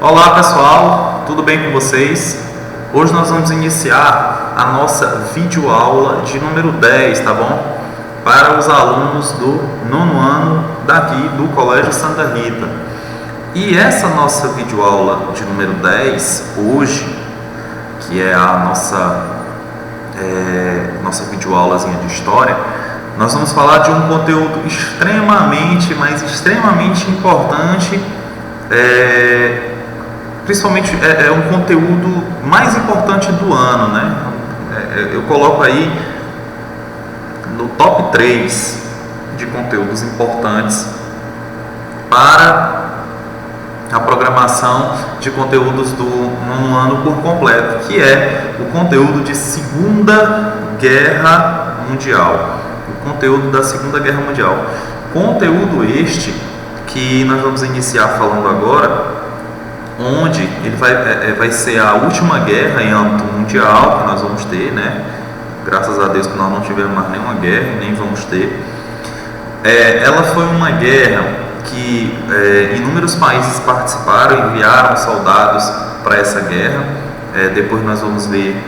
Olá pessoal, tudo bem com vocês? Hoje nós vamos iniciar a nossa videoaula de número 10, tá bom? Para os alunos do nono ano daqui do Colégio Santa Rita. E essa nossa videoaula de número 10, hoje, que é a nossa videoaulazinha de história, nós vamos falar de um conteúdo extremamente importante, principalmente é um conteúdo mais importante do ano, né? Eu coloco aí no top 3 de conteúdos importantes para a programação de conteúdos do nono ano por completo, que é o conteúdo de Segunda Guerra Mundial. O conteúdo da Segunda Guerra Mundial. Conteúdo este que nós vamos iniciar falando agora, onde ele vai ser a última guerra em âmbito mundial que nós vamos ter, né? Graças a Deus que nós não tivemos mais nenhuma guerra, nem vamos ter. Ela foi uma guerra que inúmeros países participaram, enviaram soldados para essa guerra. Depois nós vamos ver,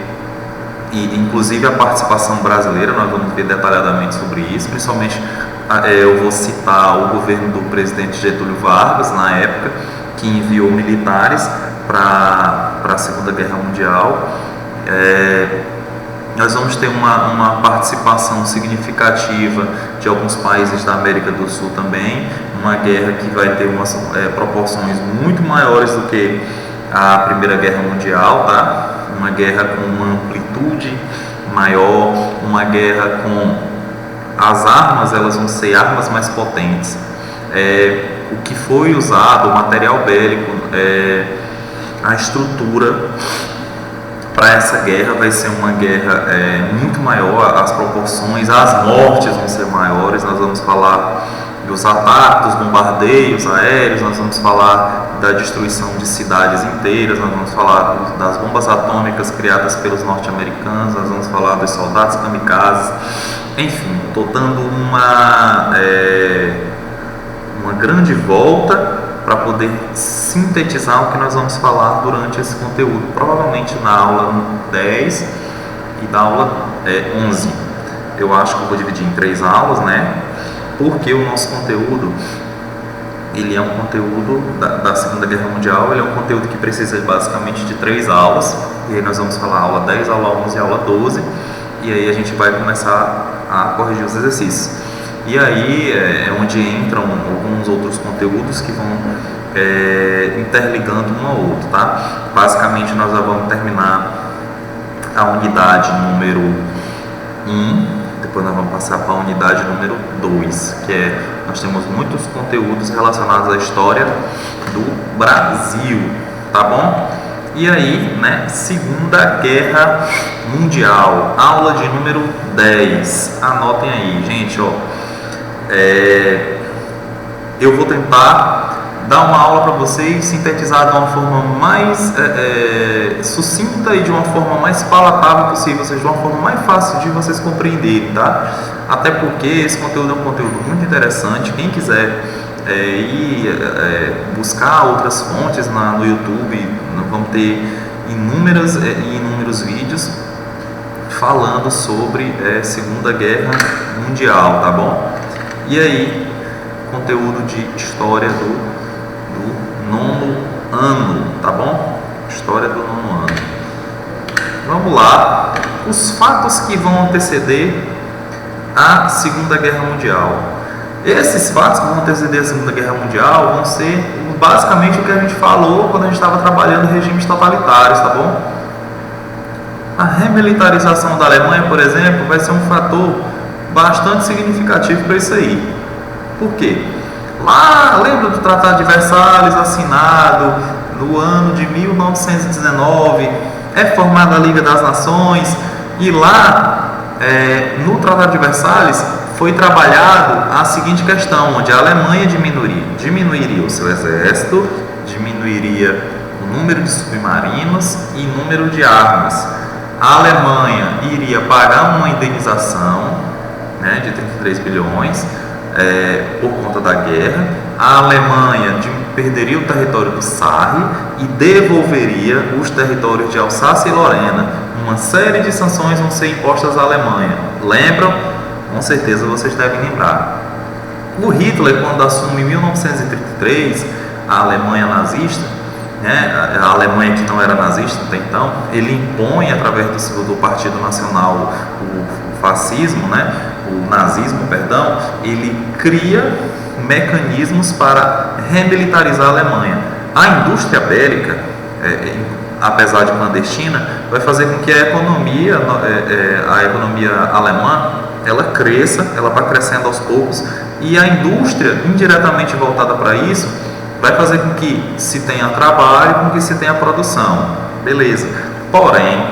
inclusive a participação brasileira, nós vamos ver detalhadamente sobre isso. Principalmente eu vou citar o governo do presidente Getúlio Vargas, na época, que enviou militares para a Segunda Guerra Mundial. Nós vamos ter uma participação significativa de alguns países da América do Sul também, uma guerra que vai ter umas proporções muito maiores do que a Primeira Guerra Mundial, tá? Uma guerra com uma amplitude maior, uma guerra com as armas, elas vão ser armas mais potentes. O que foi usado, o material bélico, a estrutura para essa guerra vai ser uma guerra muito maior, as proporções, as mortes vão ser maiores. Nós vamos falar dos ataques, dos bombardeios aéreos, nós vamos falar da destruição de cidades inteiras, nós vamos falar das bombas atômicas criadas pelos norte-americanos, nós vamos falar dos soldados kamikazes. Enfim, estou dando uma grande volta para poder sintetizar o que nós vamos falar durante esse conteúdo, provavelmente na aula 10 e da aula 11. Eu acho que eu vou dividir em 3 aulas, né? Porque o nosso conteúdo, ele é um conteúdo da Segunda Guerra Mundial, ele é um conteúdo que precisa basicamente de 3 aulas, e aí nós vamos falar aula 10, aula 11 e aula 12, e aí a gente vai começar a corrigir os exercícios. E aí é onde entram alguns outros conteúdos que vão interligando um ao outro, tá? Basicamente nós já vamos terminar a unidade número 1, depois nós vamos passar para a unidade número 2, que nós temos muitos conteúdos relacionados à história do Brasil, tá bom? E aí, né, Segunda Guerra Mundial, aula de número 10, anotem aí, gente, ó. Eu vou tentar dar uma aula para vocês, sintetizar de uma forma mais sucinta e de uma forma mais palatável possível, ou seja, de uma forma mais fácil de vocês compreenderem, tá? Até porque esse conteúdo é um conteúdo muito interessante. Quem quiser ir buscar outras fontes no YouTube, nós vamos ter inúmeros vídeos falando sobre Segunda Guerra Mundial, tá bom? E aí, conteúdo de história do nono ano, tá bom? História do nono ano. Vamos lá. Os fatos que vão anteceder a Segunda Guerra Mundial. Esses fatos que vão anteceder a Segunda Guerra Mundial vão ser basicamente o que a gente falou quando a gente estava trabalhando em regimes totalitários, tá bom? A remilitarização da Alemanha, por exemplo, vai ser um fator bastante significativo para isso aí. Por quê? Lá, lembra do Tratado de Versalhes, assinado no ano de 1919, formada a Liga das Nações, e lá, no Tratado de Versalhes, foi trabalhado a seguinte questão, onde a Alemanha diminuiria o seu exército, diminuiria o número de submarinos e número de armas. A Alemanha iria pagar uma indenização, né, de 33 bilhões por conta da guerra. A Alemanha perderia o território do Sarre e devolveria os territórios de Alsácia e Lorena. Uma série de sanções vão ser impostas à Alemanha. Lembram? Com certeza vocês devem lembrar. O Hitler, quando assume em 1933 a Alemanha nazista, né, a Alemanha que não era nazista até então, ele impõe através do Partido Nacional o fascismo, né, o nazismo, perdão, ele cria mecanismos para remilitarizar a Alemanha. A indústria bélica, apesar de clandestina, vai fazer com que a economia alemã ela cresça, ela vai crescendo aos poucos, e a indústria indiretamente voltada para isso vai fazer com que se tenha trabalho, com que se tenha produção, beleza. Porém,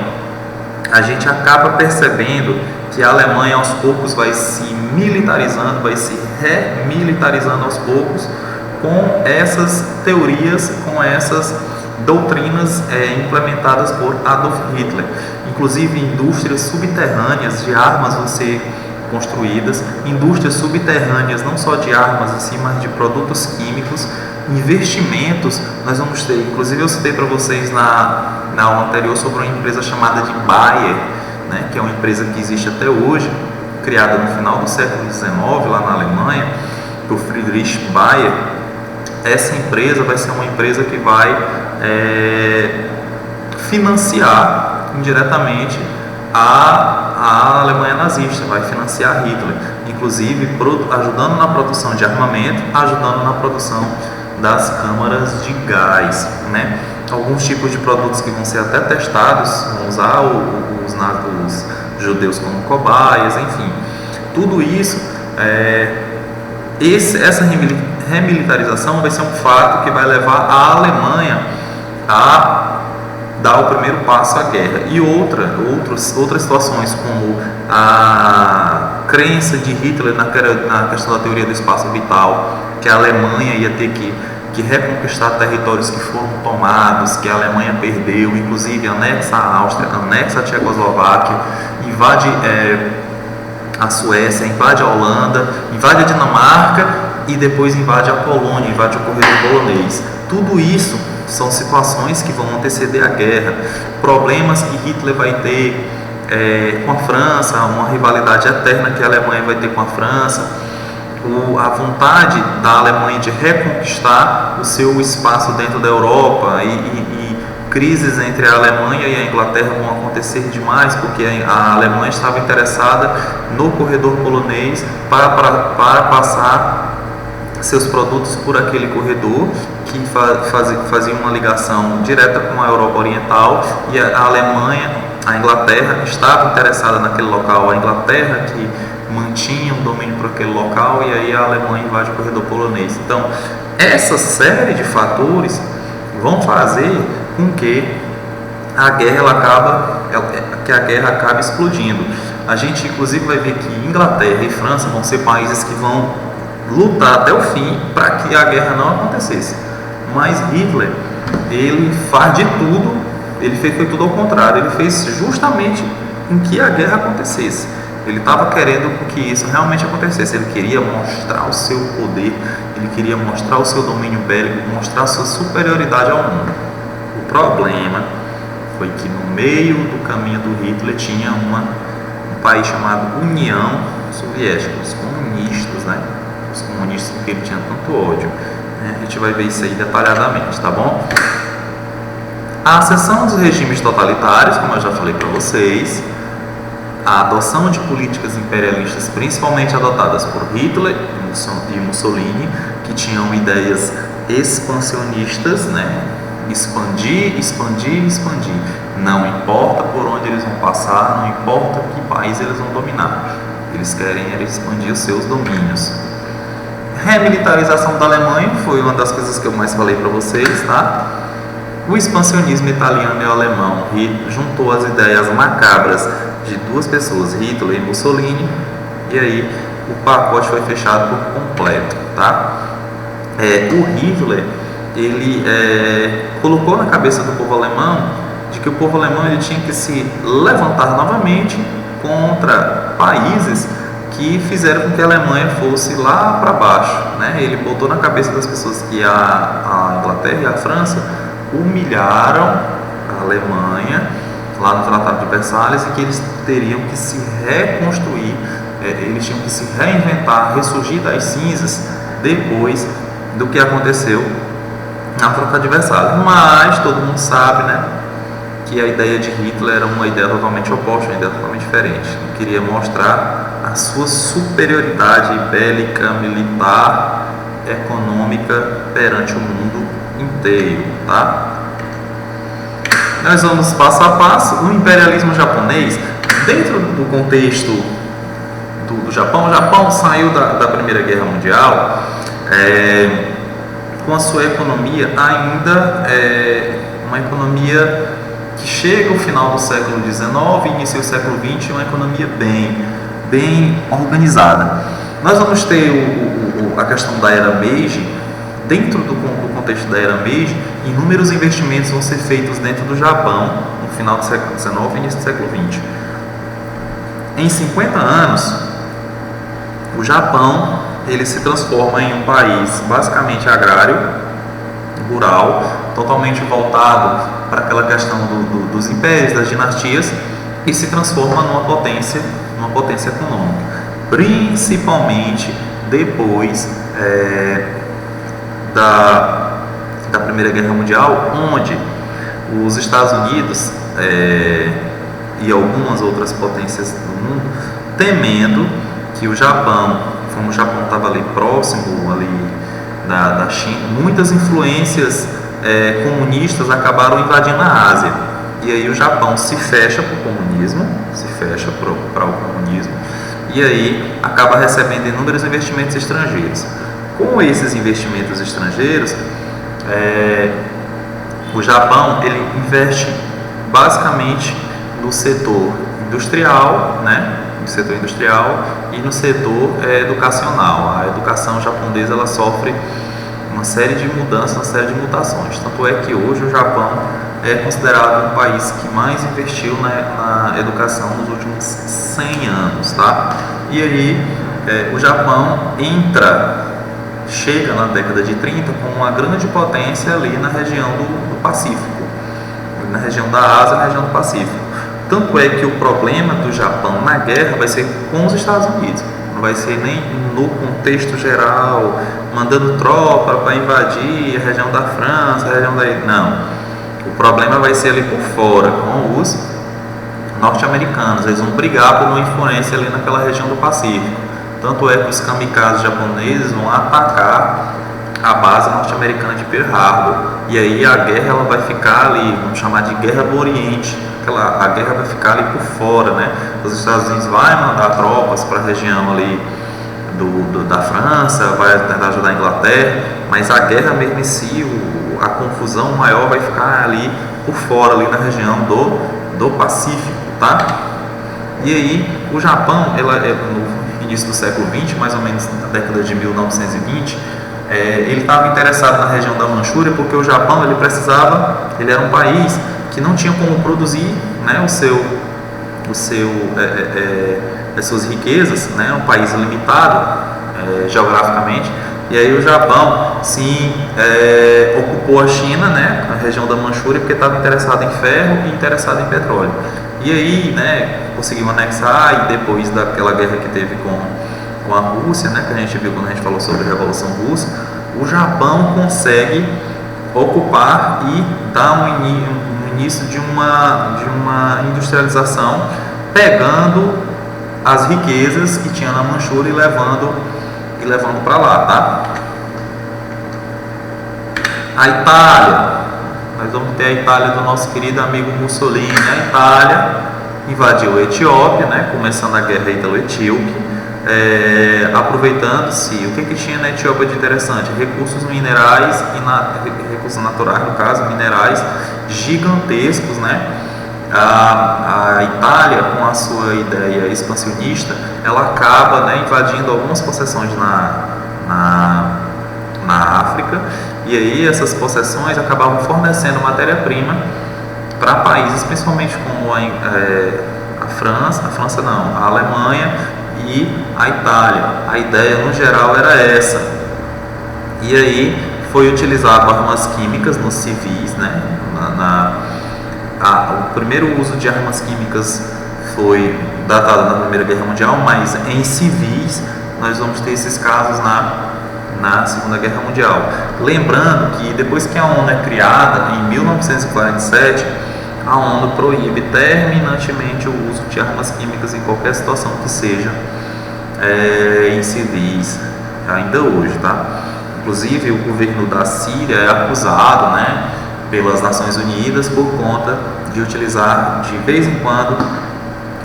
a gente acaba percebendo que a Alemanha aos poucos vai se militarizando, vai se remilitarizando aos poucos com essas teorias, com essas doutrinas implementadas por Adolf Hitler. Inclusive indústrias subterrâneas de armas vão ser construídas, indústrias subterrâneas não só de armas assim, mas de produtos químicos, investimentos. Nós vamos ter, inclusive eu citei para vocês na aula anterior sobre uma empresa chamada de Bayer, né, que é uma empresa que existe até hoje, criada no final do século XIX lá na Alemanha, por Friedrich Bayer. Essa empresa vai ser uma empresa que vai financiar indiretamente a Alemanha nazista, vai financiar Hitler, inclusive ajudando na produção de armamento, ajudando na produção das câmaras de gás, né? Alguns tipos de produtos que vão ser até testados, vão usar os judeus como cobaias, enfim, tudo isso, essa remilitarização vai ser um fato que vai levar a Alemanha a dar o primeiro passo à guerra. E outras situações, como a crença de Hitler na questão da teoria do espaço vital, que a Alemanha ia ter que reconquistar territórios que foram tomados, que a Alemanha perdeu, inclusive anexa a Áustria, anexa a Tchecoslováquia, invade a Suécia, invade a Holanda, invade a Dinamarca e depois invade a Polônia, invade o corredor polonês. Tudo isso são situações que vão anteceder a guerra, problemas que Hitler vai ter com a França, uma rivalidade eterna que a Alemanha vai ter com a França, a vontade da Alemanha de reconquistar o seu espaço dentro da Europa, e crises entre a Alemanha e a Inglaterra vão acontecer demais, porque a Alemanha estava interessada no corredor polonês para passar seus produtos por aquele corredor, que fazia uma ligação direta com a Europa Oriental, e a Inglaterra estava interessada naquele local, a Inglaterra que mantinha um domínio para aquele local, e aí a Alemanha invade o corredor polonês. Então, essa série de fatores vão fazer com que a guerra acabe explodindo. A gente inclusive vai ver que Inglaterra e França vão ser países que vão lutar até o fim para que a guerra não acontecesse. Mas Hitler, ele faz de tudo, ele fez tudo ao contrário, ele fez justamente com que a guerra acontecesse. Ele estava querendo que isso realmente acontecesse, ele queria mostrar o seu poder, ele queria mostrar o seu domínio bélico, mostrar a sua superioridade ao mundo. O problema foi que no meio do caminho do Hitler tinha um país chamado União Soviética, os comunistas, né? Os comunistas, porque ele tinha tanto ódio, né? A gente vai ver isso aí detalhadamente, tá bom? A ascensão dos regimes totalitários, como eu já falei para vocês, a adoção de políticas imperialistas, principalmente adotadas por Hitler e Mussolini, que tinham ideias expansionistas, né? Expandir, expandir, expandir. Não importa por onde eles vão passar, não importa que país eles vão dominar. Eles querem expandir os seus domínios. Remilitarização da Alemanha foi uma das coisas que eu mais falei para vocês, tá? O expansionismo italiano e alemão juntou as ideias macabras de duas pessoas, Hitler e Mussolini, e aí o pacote foi fechado por completo, tá? O Hitler, ele colocou na cabeça do povo alemão de que o povo alemão ele tinha que se levantar novamente contra países que fizeram com que a Alemanha fosse lá para baixo, né? Ele botou na cabeça das pessoas que a Inglaterra e a França humilharam a Alemanha lá no Tratado de Versalhes e que eles teriam que se reconstruir, eles tinham que se reinventar, ressurgir das cinzas depois do que aconteceu no Tratado de Versalhes. Mas todo mundo sabe, né, que a ideia de Hitler era uma ideia totalmente oposta, uma ideia totalmente diferente. Ele queria mostrar a sua superioridade bélica, militar, econômica perante o mundo inteiro, tá? Nós vamos passo a passo. O imperialismo japonês, dentro do contexto do Japão, o Japão saiu da Primeira Guerra Mundial com a sua economia ainda uma economia que chega ao final do século XIX e inicia o século XX, uma economia bem organizada. Nós vamos ter a questão da Era Meiji. Dentro do contexto da Era Meiji, inúmeros investimentos vão ser feitos dentro do Japão no final do século XIX e início do século XX. Em 50 anos, o Japão ele se transforma em um país basicamente agrário, rural, totalmente voltado para aquela questão dos impérios, das dinastias, e se transforma numa potência econômica, principalmente depois da Primeira Guerra Mundial, onde os Estados Unidos e algumas outras potências do mundo, temendo que o Japão, como o Japão estava ali próximo ali da China, muitas influências comunistas acabaram invadindo a Ásia, e aí o Japão se fecha para o comunismo, para o comunismo, e aí acaba recebendo inúmeros investimentos estrangeiros. Com esses investimentos estrangeiros, o Japão ele investe basicamente no setor industrial, né? No setor industrial e no setor educacional. A educação japonesa ela sofre uma série de mudanças, uma série de mutações. Tanto é que hoje o Japão é considerado um país que mais investiu na educação nos últimos 100 anos, tá? E aí o Japão chega na década de 30 com uma grande potência ali na região do Pacífico, na região da Ásia, na região do Pacífico. Tanto é que o problema do Japão na guerra vai ser com os Estados Unidos, não vai ser nem no contexto geral, mandando tropa para invadir a região da França, a região não. O problema vai ser ali por fora, com os norte-americanos. Eles vão brigar por uma influência ali naquela região do Pacífico. Tanto é que os kamikazes japoneses vão atacar a base norte-americana de Pearl Harbor. E aí a guerra ela vai ficar ali, vamos chamar de Guerra do Oriente. A guerra vai ficar ali por fora, né? Os Estados Unidos vai mandar tropas para a região ali da França, vai tentar ajudar a Inglaterra, mas a guerra mesmo em si, a confusão maior vai ficar ali por fora, ali na região do Pacífico, tá? E aí o Japão, no início do século XX, mais ou menos na década de 1920, ele estava interessado na região da Manchúria porque o Japão ele era um país que não tinha como produzir, né, as suas riquezas, né, um país limitado geograficamente. E aí o Japão sim ocupou a China, né, a região da Manchúria, porque estava interessado em ferro e interessado em petróleo. E aí, né, conseguiu anexar, e depois daquela guerra que teve com a Rússia, né, que a gente viu quando a gente falou sobre a Revolução Russa, o Japão consegue ocupar e dar um início de uma industrialização, pegando as riquezas que tinha na Manchúria e levando para lá, tá? A Itália, nós vamos ter a Itália do nosso querido amigo Mussolini. A Itália invadiu a Etiópia, né, começando a guerra ítalo-etíope, aproveitando-se o que tinha na Etiópia de interessante, recursos minerais recursos naturais, no caso, minerais gigantescos, né? A Itália, com a sua ideia expansionista, ela acaba, né, invadindo algumas possessões na África, e aí essas possessões acabavam fornecendo matéria-prima para países, principalmente como a França não, a Alemanha e a Itália. A ideia no geral era essa. E aí foi utilizado armas químicas nos civis, né? O primeiro uso de armas químicas foi datado na Primeira Guerra Mundial, mas em civis nós vamos ter esses casos na Segunda Guerra Mundial. Lembrando que depois que a ONU é criada, em 1947, a ONU proíbe terminantemente o uso de armas químicas em qualquer situação que seja em civis, ainda hoje, tá? Inclusive o governo da Síria é acusado, né, pelas Nações Unidas por conta de utilizar de vez em quando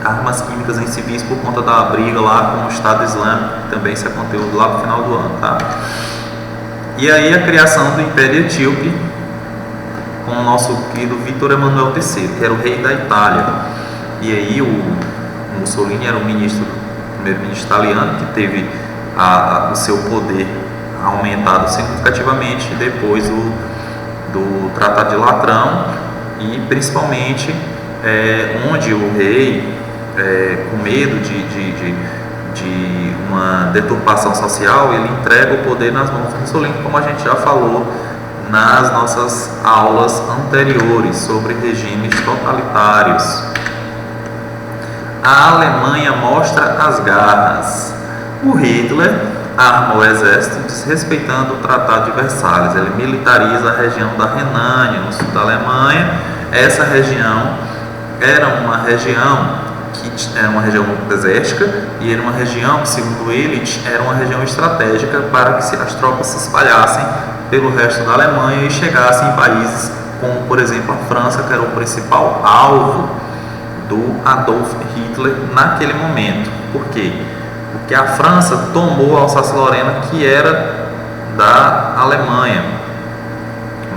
armas químicas em civis por conta da briga lá com o Estado Islâmico, que também se aconteceu lá no final do ano, tá? E aí a criação do Império Etíope com o nosso querido Vítor Emanuel III, que era o rei da Itália. E aí o Mussolini era o primeiro-ministro italiano, que teve o seu poder aumentado significativamente depois do Tratado de Latrão, e principalmente onde o rei, com medo de uma deturpação social, ele entrega o poder nas mãos do Mussolini, como a gente já falou nas nossas aulas anteriores sobre regimes totalitários. A Alemanha mostra as garras. O Hitler arma o exército desrespeitando o Tratado de Versalhes. Ele militariza a região da Renânia, no sul da Alemanha. Essa região era uma região desértica e era uma região, segundo ele, era uma região estratégica para que as tropas se espalhassem pelo resto da Alemanha e chegassem em países como, por exemplo, a França, que era o principal alvo do Adolf Hitler naquele momento. Por quê? Porque a França tomou a Alsácia-Lorena, que era da Alemanha,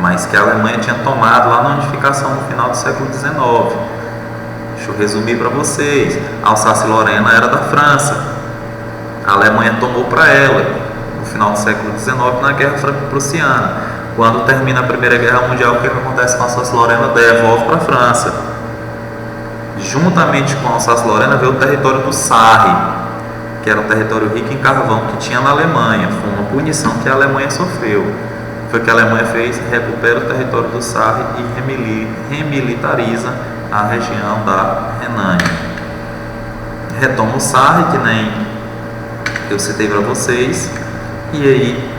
mas que a Alemanha tinha tomado lá na unificação no final do século XIX. Deixa eu resumir para vocês. A Alsácia-Lorena era da França. A Alemanha tomou para ela no final do século XIX na Guerra Franco-Prussiana. Quando termina a Primeira Guerra Mundial, o que acontece com a Alsácia-Lorena? Devolve para a França. Juntamente com a Alsácia-Lorena veio o território do Sarre, que era um território rico em carvão que tinha na Alemanha. Foi uma punição que a Alemanha sofreu. Foi que a Alemanha fez: recupera o território do Sarre e remilitariza a região da Renânia. Retoma o Sarre, que nem eu citei para vocês, e aí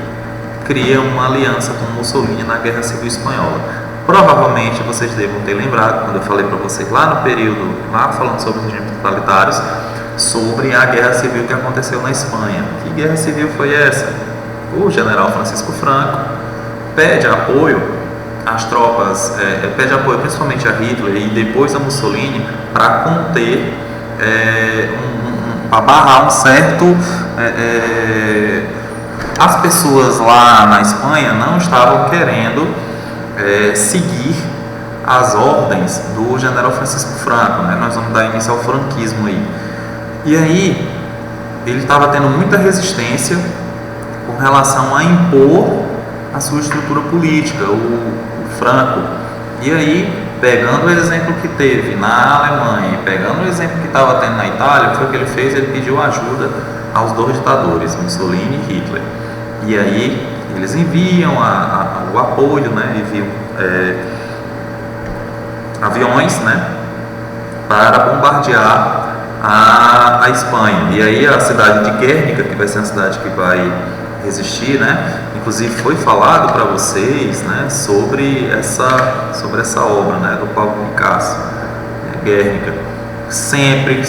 cria uma aliança com Mussolini na Guerra Civil Espanhola. Provavelmente vocês devam ter lembrado, quando eu falei para vocês lá no período, lá falando sobre os regimes totalitários, sobre a Guerra Civil que aconteceu na Espanha. Que guerra civil foi essa? O general Francisco Franco pede apoio às tropas, pede apoio principalmente a Hitler e depois a Mussolini para conter, para barrar um certo... as pessoas lá na Espanha não estavam querendo seguir as ordens do general Francisco Franco, né? Nós vamos dar início ao franquismo aí. E aí ele estava tendo muita resistência com relação a impor a sua estrutura política, o Franco. E aí, pegando o exemplo que teve na Alemanha e pegando o exemplo que estava tendo na Itália, o que foi que ele fez? Ele pediu ajuda aos dois ditadores, Mussolini e Hitler. E aí eles enviam o apoio, né? Enviam aviões, né? Para bombardear a Espanha. E aí a cidade de Guernica, que vai ser a cidade que vai resistir, né? Inclusive foi falado para vocês, né, sobre essa obra, né, do Pablo Picasso, Guernica. Sempre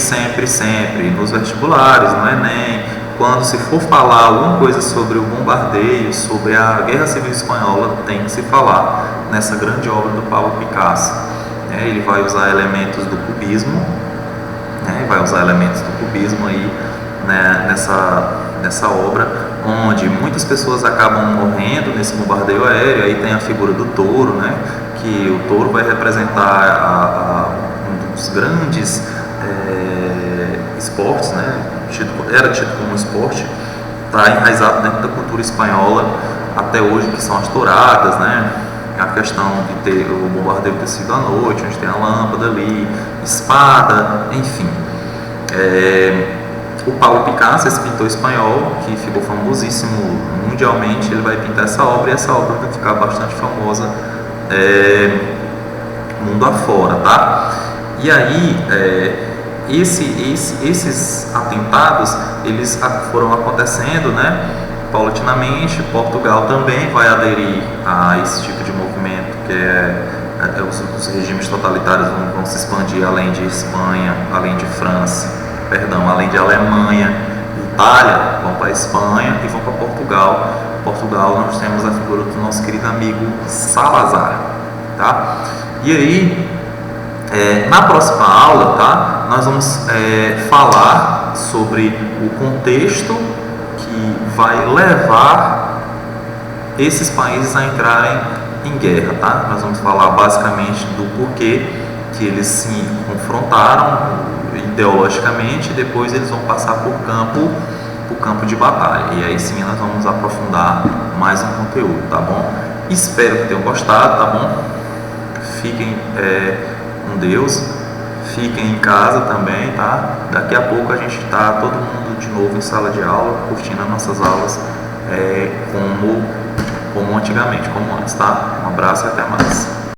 nos vestibulares, no Enem, quando se for falar alguma coisa sobre o bombardeio, sobre a Guerra Civil Espanhola, tem que se falar nessa grande obra do Pablo Picasso. Ele vai usar elementos do cubismo, aí, né, nessa obra, onde muitas pessoas acabam morrendo nesse bombardeio aéreo. Aí tem a figura do touro, né, que o touro vai representar um dos grandes esportes, né, era tido como esporte, está enraizado dentro da cultura espanhola até hoje, que são as touradas, né, a questão de ter o bombardeio ter sido à noite, onde tem a lâmpada ali, espada, enfim. O Pablo Picasso, esse pintor espanhol, que ficou famosíssimo mundialmente, ele vai pintar essa obra, e essa obra vai ficar bastante famosa mundo afora, tá? E aí, esses atentados, eles foram acontecendo, né, paulatinamente. Portugal também vai aderir a esse tipo de movimento, que os regimes totalitários vão se expandir além de Espanha, além de França, além de Alemanha, Itália, vão para a Espanha e vão para Portugal. Portugal, nós temos a figura do nosso querido amigo Salazar, tá? E aí, na próxima aula, tá, nós vamos falar sobre o contexto que vai levar esses países a entrarem em guerra, tá? Nós vamos falar basicamente do porquê que eles se confrontaram ideologicamente, e depois eles vão passar por campo de batalha. E aí sim nós vamos aprofundar mais um conteúdo, tá bom? Espero que tenham gostado, tá bom? Fiquem com Deus, fiquem em casa também, tá? Daqui a pouco a gente tá todo mundo de novo em sala de aula, curtindo as nossas aulas como antigamente, como antes, tá? Um abraço e até mais.